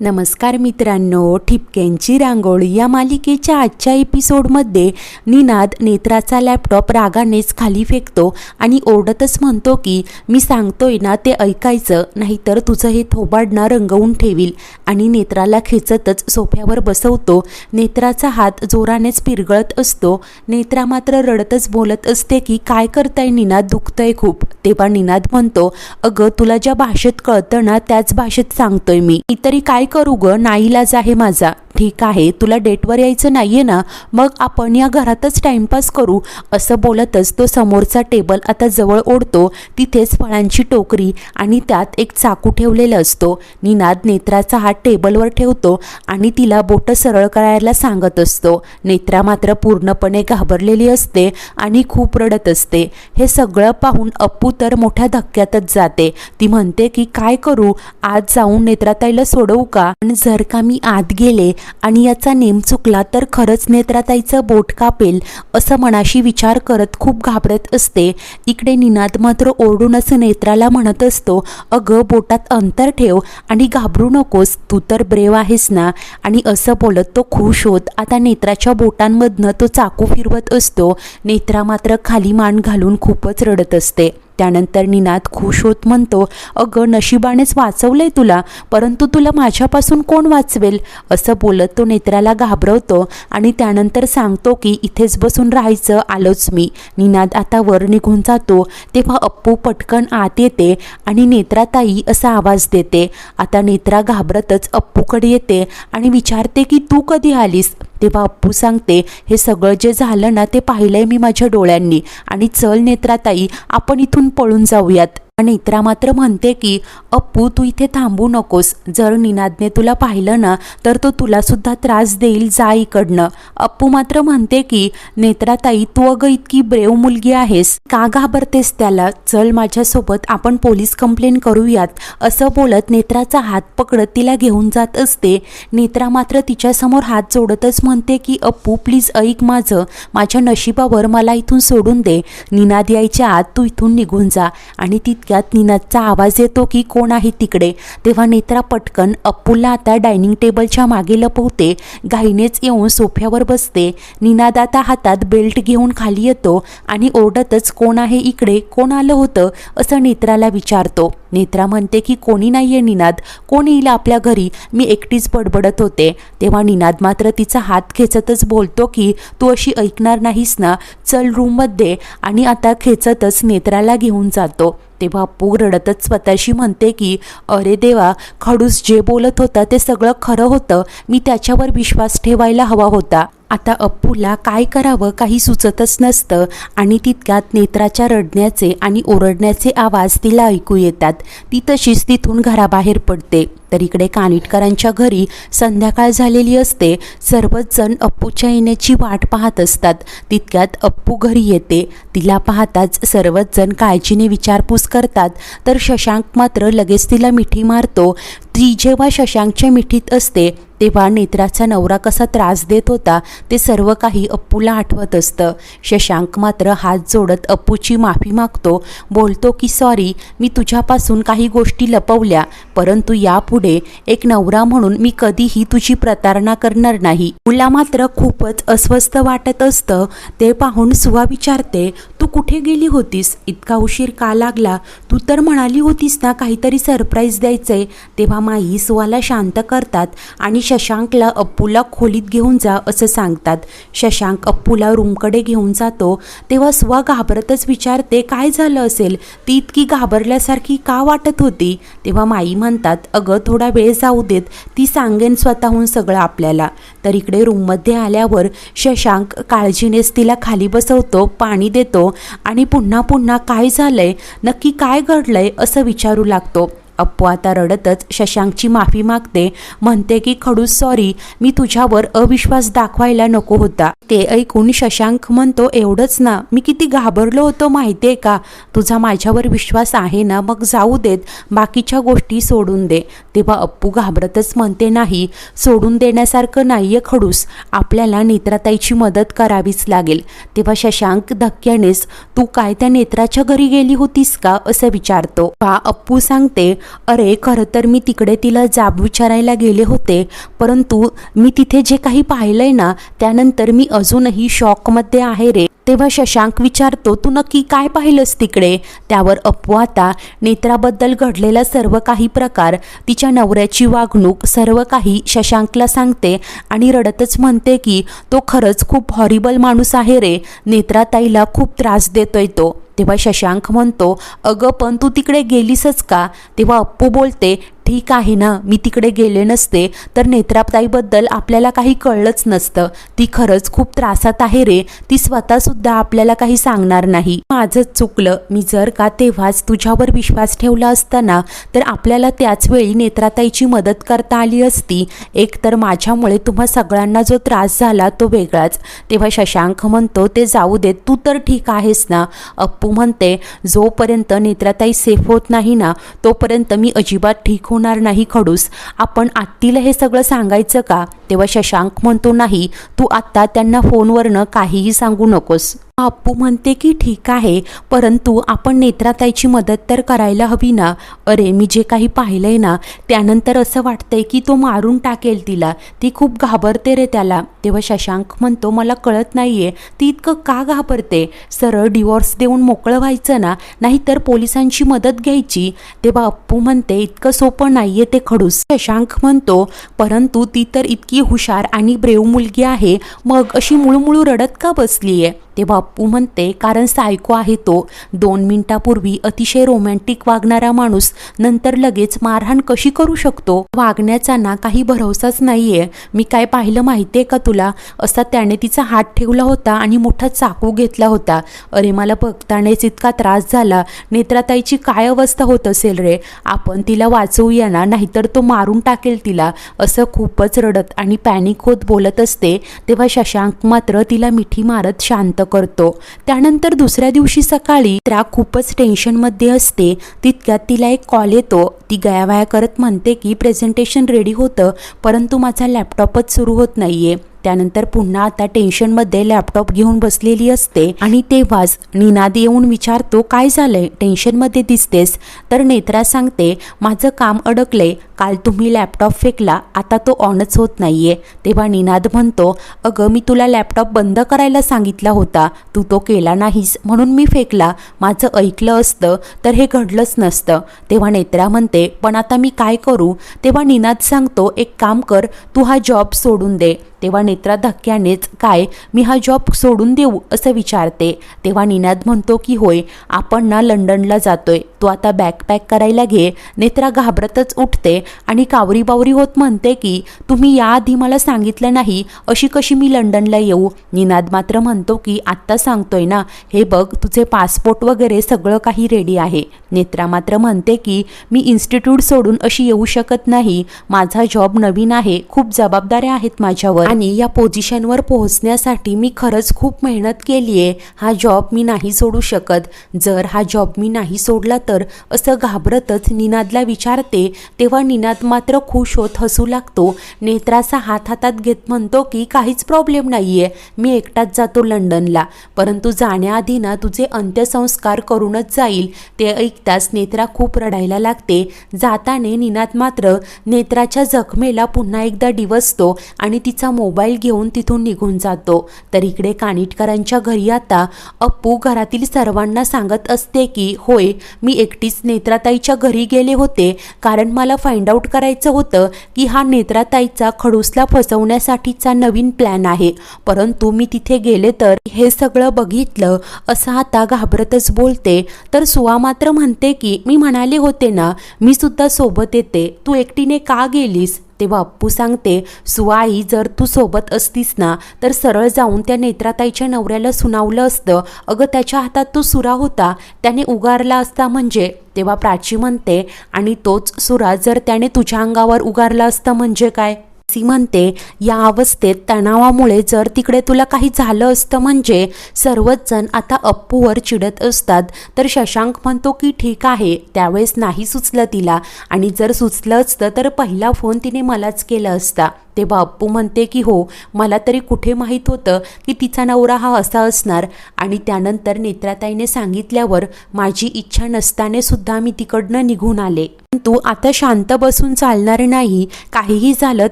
नमस्कार मित्रांनो, ठिपक्यांची रांगोळी या मालिकेच्या आजच्या एपिसोडमध्ये निनाद नेत्राचा लॅपटॉप रागानेच खाली फेकतो आणि ओरडतच म्हणतो की मी सांगतोय ना ते ऐकायचं, नाहीतर तुझं हे थोबाड ना रंगवून ठेवील. आणि नेत्राला खेचतच सोफ्यावर बसवतो. नेत्राचा हात जोरानेच पिरगळत असतो. नेत्रा मात्र रडतच बोलत असते की काय करताय निनाद, दुखतंय खूप. तेव्हा निनाद म्हणतो, अगं तुला ज्या भाषेत कळतं ना त्याच भाषेत सांगतोय मी तरी काय करू ग, नाईलाज आहे माझा. ठीक आहे, तुला डेटवर यायचं नाहीये ना, मग आपण या घरातच टाइमपास करू. असं बोलतच तो समोरचा टेबल आता जवळ ओढतो. तिथेच फळांची टोकरी आणि त्यात एक चाकू ठेवलेला असतो. निनाद नेत्राचा हात टेबलवर ठेवतो आणि तिला बोटं सरळ करायला सांगत असतो. नेत्रा मात्र पूर्णपणे घाबरलेली असते आणि खूप रडत असते. हे सगळं पाहून अप्पू तर मोठ्या धक्क्यातच जाते. ती म्हणते की काय करू, आज जाऊन नेत्राताईला सोडवू का? पण जर का मी आत गेले आणि याचा नेम चुकला तर खरंच नेत्राताईचं बोट कापेल, असं मनाशी विचार करत खूप घाबरत असते. इकडे निनाद मात्र ओरडूनच नेत्राला म्हणत असतो, अगं बोटात अंतर ठेव आणि घाबरू नकोस, तू तर ब्रेव आहेस ना. आणि असं बोलत तो खुश होत आता नेत्राच्या बोटांमधनं तो चाकू फिरवत असतो. नेत्रा मात्र खाली मान घालून खूपच रडत असते. त्यानंतर निनाद खुश होत म्हणतो, अगं नशिबानेच वाचवलंय तुला, परंतु तुला माझ्यापासून कोण वाचवेल? असं बोलत तो नेत्राला घाबरवतो आणि त्यानंतर सांगतो की इथेच बसून राहायचं, आलोच मी. निनाद आता वर निघून जातो. तेव्हा अप्पू पटकन आत येते आणि नेत्राताई असा आवाज देते. आता नेत्रा घाबरतच अप्पूकडे येते आणि विचारते की तू कधी आलीस? तेव्हा अप्पू सांगते, हे सगळं जे झालं ना ते पाहिलंय मी माझ्या डोळ्यांनी, आणि चल नेत्राताई आपण इथून पळून जाऊयात. नेत्रा मात्र म्हणते की अप्पू तू इथे थांबू नकोस, जर निनादने तुला पाहिलं ना तर तो तुला सुद्धा त्रास देईल, जा इकडनं. अप्पू मात्र म्हणते की नेत्राताई तू अगं इतकी ब्रेव मुलगी आहेस, का घाबरतेस त्याला? चल माझ्यासोबत, आपण पोलीस कंप्लेंट करूयात. असं बोलत नेत्राचा हात पकडत तिला घेऊन जात असते. नेत्रा मात्र तिच्यासमोर हात जोडतच म्हणते की अप्पू प्लीज ऐक माझं, माझ्या नशिबावर मला इथून सोडून दे. निनाद यायच्या आत तू इथून निघून जा. आणि तितक्यात निनादचा आवाज येतो की कोण आहे तिकडे. तेव्हा नेत्रा पटकन अप्पूला आता डायनिंग टेबलच्या मागे लपवते. घाईनेच येऊन सोफ्यावर बसते. निनाद आता हातात बेल्ट घेऊन खाली येतो आणि ओरडतच कोण आहे इकडे, कोण आलं होतं असं नेत्राला विचारतो. नेत्रा म्हणते की कोणी नाहीये निनाद, कोण येईल आपल्या घरी, मी एकटीच बडबडत होते. तेव्हा निनाद मात्र तिचा हात खेचतच बोलतो की तू अशी ऐकणार नाहीस ना, चल रूममध्ये. आणि आता खेचतच नेत्राला घेऊन जातो. तेव्हा अप्पू रडतच स्वतःशी म्हणते की अरे देवा, खडूस जे बोलत होता ते सगळं खरं होतं, मी त्याच्यावर विश्वास ठेवायला हवा होता. आता अप्पूला काय करावं काही सुचतच नसतं. आणि तितक्यात नेत्राच्या रडण्याचे आणि ओरडण्याचे आवाज तिला ऐकू येतात. ती तशीच तिथून घराबाहेर पडते. तर इकडे कानिटकरांच्या घरी संध्याकाळ झालेली असते. सर्वच जण अप्पूच्या येण्याची वाट पाहत असतात. तितक्यात अप्पू घरी येते. तिला पाहताच सर्वच जण काळजीने विचारपूस करतात. तर शशांक मात्र लगेच तिला मिठी मारतो. ती जेव्हा शशांकच्या मिठीत असते तेव्हा नेत्राचा नवरा कसा त्रास देत होता ते सर्व काही अप्पूला आठवत असतं. शशांक मात्र हात जोडत अप्पूची माफी मागतो. बोलतो की सॉरी, मी तुझ्यापासून काही गोष्टी लपवल्या, परंतु यापुढे एक नवरा म्हणून मी कधीही तुझी प्रतारणा करणार नाही. तुला मात्र खूपच अस्वस्थ वाटत असतं. ते पाहून सुवा विचारते, तू कुठे गेली होतीस, इतका उशीर का लागला? तू तर म्हणाली होतीस ना काहीतरी सरप्राईज द्यायचंय. तेव्हा माई सुवाला शांत करतात आणि शशांकला अप्पूला खोलीत घेऊन जा असं सांगतात. शशांक अप्पूला रूमकडे घेऊन जातो. तेव्हा सुवा घाबरतच विचारते काय झालं असेल, ती इतकी घाबरल्यासारखी का वाटत होती? तेव्हा माई म्हणतात, अगं थोडा वेळ जाऊ देत, ती सांगेन स्वतःहून सगळं आपल्याला. तर इकडे रूममध्ये आल्यावर शशांक काळजीनेच तिला खाली बसवतो, पाणी देतो आणि पुन्हा पुन्हा काय झालंय, नक्की काय घडलंय असं विचारू लागतो. अप्पू आता रडतच शशांकची माफी मागते. म्हणते की खडूस सॉरी, मी तुझ्यावर अविश्वास दाखवायला नको होता. ते ऐकून शशांक म्हणतो, एवढंच ना, मी किती घाबरलो होतो माहिती आहे का? तुझा माझ्यावर विश्वास आहे ना, मग जाऊ देत, बाकीच्या गोष्टी सोडून दे. तेव्हा अप्पू घाबरतच म्हणते, नाही, सोडून देण्यासारखं नाहीये खडूस, आपल्याला नेत्राताईची मदत करावीच लागेल. तेव्हा शशांक धक्क्यानेच तू काय त्या नेत्राच्या घरी गेली होतीस का असं विचारतो. अप्पू सांगते, अरे खरं तर मी तिकडे तिला जाब विचारायला गेले होते, परंतु मी तिथे जे काही पाहिलंय ना त्यानंतर मी अजूनही शॉकमध्ये आहे रे. तेव्हा शशांक विचारतो, तू नक्की काय पाहिलंस तिकडे? त्यावर अप्पू आता नेत्राबद्दल घडलेला सर्व काही प्रकार, तिच्या नवऱ्याची वागणूक सर्व काही शशांकला सांगते आणि रडतच म्हणते की तो खरंच खूप हॉरिबल माणूस आहे रे, नेत्राताईला खूप त्रास देतोय तो. तेव्हा शशांक म्हणतो, अगं पण तू तिकडे गेलीसच का? तेव्हा अप्पू बोलते, ठीक आहे ना, मी तिकडे गेले नसते तर नेत्राताईबद्दल आपल्याला काही कळलंच नसतं. ती खरंच खूप त्रासात आहे रे, ती स्वतःसुद्धा आपल्याला काही सांगणार नाही. माझंच चुकलं, मी जर का तेव्हाच तुझ्यावर विश्वास ठेवला असता ना तर आपल्याला त्याच वेळी नेत्राताईची मदत करता आली असती. एक तर माझ्यामुळे तुम्हा सगळ्यांना जो त्रास झाला तो वेगळाच. तेव्हा शशांक म्हणतो, ते जाऊ दे, तू तर ठीक आहेस ना? अप्पू म्हणते, जोपर्यंत नेत्राताई सेफ होत नाही ना तोपर्यंत मी अजिबात ठीक होणार नाही खडूस. आपण आत्तीला हे सगळं सांगायचं का? तेव्हा शशांक म्हणतो, नाही, तू आत्ता त्यांना फोनवरनं काहीही सांगू नकोस. अप्पू म्हणते की ठीक आहे, परंतु आपण नेत्राताईची मदत तर करायला हवी ना. अरे मी जे काही पाहिलंय ना त्यानंतर असं वाटतंय की तो मारून टाकेल तिला, ती खूप घाबरते रे त्याला. तेव्हा शशांक म्हणतो, मला कळत नाहीये ती इतकं का घाबरते? सरळ डिवोर्स देऊन मोकळं व्हायचं ना, नाहीतर पोलिसांची मदत घ्यायची. तेव्हा अप्पू म्हणते, इतकं सोपं नाहीये ते खडूस. शशांक म्हणतो, परंतु ती तर इतकी हुशार आणि ब्रेव मुलगी आहे, मग अशी मुळूमुळू रडत का बसलीये? तेव्हा अप्पू म्हणते, कारण सायको आहे तो. 2 मिनिटापूर्वी अतिशय रोमॅन्टिक वागणारा माणूस नंतर लगेच मारहाण कशी करू शकतो? वागण्याचा ना काही भरोसाच नाहीये. मी काय पाहिलं माहितीये का तुला? असा त्याने तिचा हात ठेवला होता आणि मोठा चाकू घेतला होता. अरे मला बघतानेच इतका त्रास झाला. नेत्राताईची काय अवस्था होत असेल रे? आपण तिला वाचवूया ना, नाहीतर तो मारून टाकेल तिला, असं खूपच रडत आणि पॅनिक होत बोलत असते. तेव्हा शशांक मात्र तिला मिठी मारत शांत करतो. त्यानंतर दुसऱ्या दिवशी सकाळी त्या खूपच टेन्शनमध्ये असते. तितक्यात तिला एक कॉल येतो. ती गयावया करत म्हणते की प्रेझेंटेशन रेडी होतं, परंतु माझा लॅपटॉपच सुरू होत नाहीये. त्यानंतर पुन्हा आता टेन्शनमध्ये लॅपटॉप घेऊन बसलेली असते आणि तेव्हाच निनाद येऊन विचारतो, काय झालंय, टेन्शनमध्ये दिसतेस? तर नेत्रा सांगते, माझं काम अडकलंय, काल तुम्ही लॅपटॉप फेकला, आता तो ऑनच होत नाहीये. तेव्हा निनाद म्हणतो, अगं मी तुला लॅपटॉप बंद करायला सांगितला होता, तू तो केला नाहीस म्हणून मी फेकला. माझं ऐकलं असतं तर हे घडलंच नसतं. तेव्हा नेत्रा म्हणते, पण आता मी काय करू? तेव्हा निनाद सांगतो, एक काम कर, तू हा जॉब सोडून दे. तेव्हा नेत्रा धक्क्यानेच, काय मी हा जॉब सोडून देऊ असं विचारते. तेव्हा निनाद म्हणतो की होय, आपण ना लंडनला जातोय, तू आता बॅग पॅक करायला घे. नेत्रा घाबरतच उठते आणि कावरी बावरी होत म्हणते की तुम्ही याआधी मला सांगितलं नाही, अशी कशी मी लंडनला येऊ? निनाद मात्र म्हणतो की आत्ता सांगतोय ना, हे बघ तुझे पासपोर्ट वगैरे सगळं काही रेडी आहे. नेत्रा मात्र म्हणते की मी इन्स्टिट्यूट सोडून अशी येऊ शकत नाही, माझा जॉब नवीन आहे, खूप जबाबदाऱ्या आहेत माझ्यावर आणि या पोझिशनवर पोहोचण्यासाठी मी खरंच खूप मेहनत केली आहे. हा जॉब मी नाही सोडू शकत. जर हा जॉब मी नाही सोडला तर, असं घाबरतच निनादला विचारते. तेव्हा निनाद मात्र खुश होत हसू लागतो. नेत्राचा हात हातात घेत म्हणतो की काहीच प्रॉब्लेम नाहीये, मी एकटाच जातो लंडनला, परंतु जाण्याआधी ना तुझे अंत्यसंस्कार करूनच जाईल. ते ऐकताच नेत्रा खूप रडायला लागते. जाताने निनाद मात्र नेत्राच्या जखमेला पुन्हा एकदा डिवचतो आणि तिचा मोबाईल घेऊन तिथून निघून जातो. तर इकडे कानिटकरांच्या घरी आता अप्पू घरातील सर्वांना सांगत असते की होय, मी एकटीच नेत्राताईच्या घरी गेले होते, कारण मला फाइंड आउट करायचं होतं की हा नेत्राताईचा खडूसला फसवण्यासाठीचा नवीन प्लॅन आहे. परंतु मी तिथे गेले तर हे सगळं बघितलं, असं आता घाबरतच बोलते. तर सुआ मात्र म्हणते की मी म्हणाले होते ना, मी सुद्धा सोबत येते, तू एकटीने का गेलीस? तेव्हा अप्पू सांगते, सुआई, जर तू सोबत असतीस ना तर सरळ जाऊन त्या नेत्राताईच्या नवऱ्याला सुनावलं असतं. अगं त्याच्या हातात तो सुरा होता, त्याने उगारला असता म्हणजे. तेव्हा प्राची म्हणते, आणि तोच सुरा जर त्याने तुझ्या अंगावर उगारला असता म्हणजे काय? सी म्हणते, या अवस्थेत तणावामुळे जर तिकडे तुला काही झालं असतं म्हणजे. सर्वच जण आता अप्पूवर चिडत असतात. तर शशांक म्हणतो की ठीक आहे, त्यावेळेस नाही सुचलं तिला, आणि जर सुचलं असतं तर पहिला फोन तिने मलाच केला असता. तेव्हा अप्पू म्हणते की हो, मला तरी कुठे माहीत होतं की तिचा नवरा हा असा असणार. आणि त्यानंतर नेत्राताईने सांगितल्यावर माझी इच्छा नसताने सुद्धा मी तिकडनं निघून आले. परंतु आता शांत बसून चालणार नाही, काहीही झालं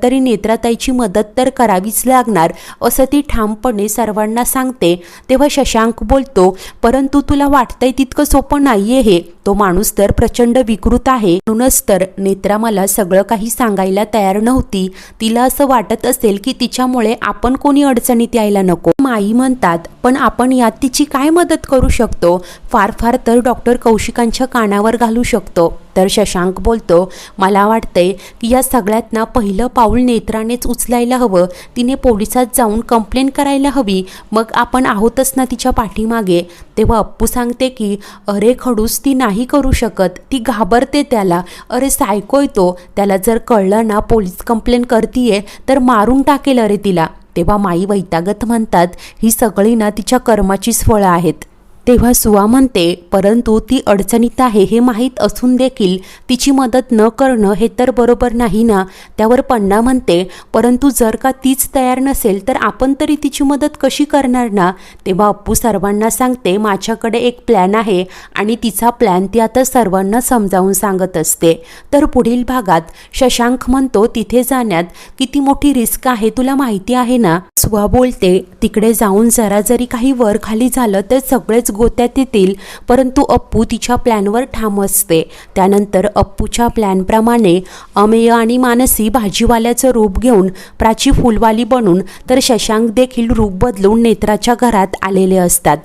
तरी नेत्राताईची मदत तर करावीच लागणार असं ती ठामपणे सर्वांना सांगते. तेव्हा शशांक बोलतो, परंतु तुला वाटतंय तितकं सोपं नाहीये हे, तो माणूस तर प्रचंड विकृत आहे. म्हणूनच तर नेत्रा मला सगळं काही सांगायला तयार नव्हती. तिला असं वाटत असेल की तिच्यामुळे आपण कोणी अडचणीत यायला नको. माई म्हणतात, पण आपण यात तिची काय मदत करू शकतो? फार फार तर डॉक्टर कौशिकांच्या कानावर घालू शकतो. तर शशांक बोलतो, मला वाटतंय की या सगळ्यात पहिलं पाऊल नेत्रानेच उचलायला हवं. तिने पोलिसात जाऊन कंप्लेंट करायला हवी. मग आपण आहोतच ना तिच्या पाठीमागे. तेव्हा अप्पू सांगते की अरे खडूस, ती नाही करू शकत, ती घाबरते त्याला. अरे सायकोय तो, त्याला जर कळलं ना पोलीस कंप्लेंट करतीये तर मारून टाकेल अरे तिला. तेव्हा माई वैतागत म्हणतात, ही सगळी ना तिच्या कर्माचीच फळं आहेत. तेव्हा सुवा म्हणते, परंतु ती अडचणीत आहे हे माहीत असून देखील तिची मदत न करणं हे तर बरोबर नाही ना. त्यावर पन्ना म्हणते, परंतु जर का तीच तयार नसेल तर आपण तरी तिची मदत कशी करणार ना. तेव्हा अप्पू सर्वांना सांगते, माझ्याकडे एक प्लॅन आहे आणि तिचा प्लॅन ती आता सर्वांना समजावून सांगत असते. तर पुढील भागात शशांक म्हणतो, तिथे जाण्यात किती मोठी रिस्क आहे तुला माहिती आहे ना. सुवा बोलते, तिकडे जाऊन जरा जरी काही वर खाली झालं तर सगळेच गोत्यात येतील. परंतु अप्पू तिच्या प्लॅनवर ठाम असते. त्यानंतर अप्पूच्या प्लॅनप्रमाणे अमेय आणि मानसी भाजीवाल्याचं रूप घेऊन प्राची फुलवाली बनून तर शशांक देखील रूप बदलून नेत्राच्या घरात आलेले असतात.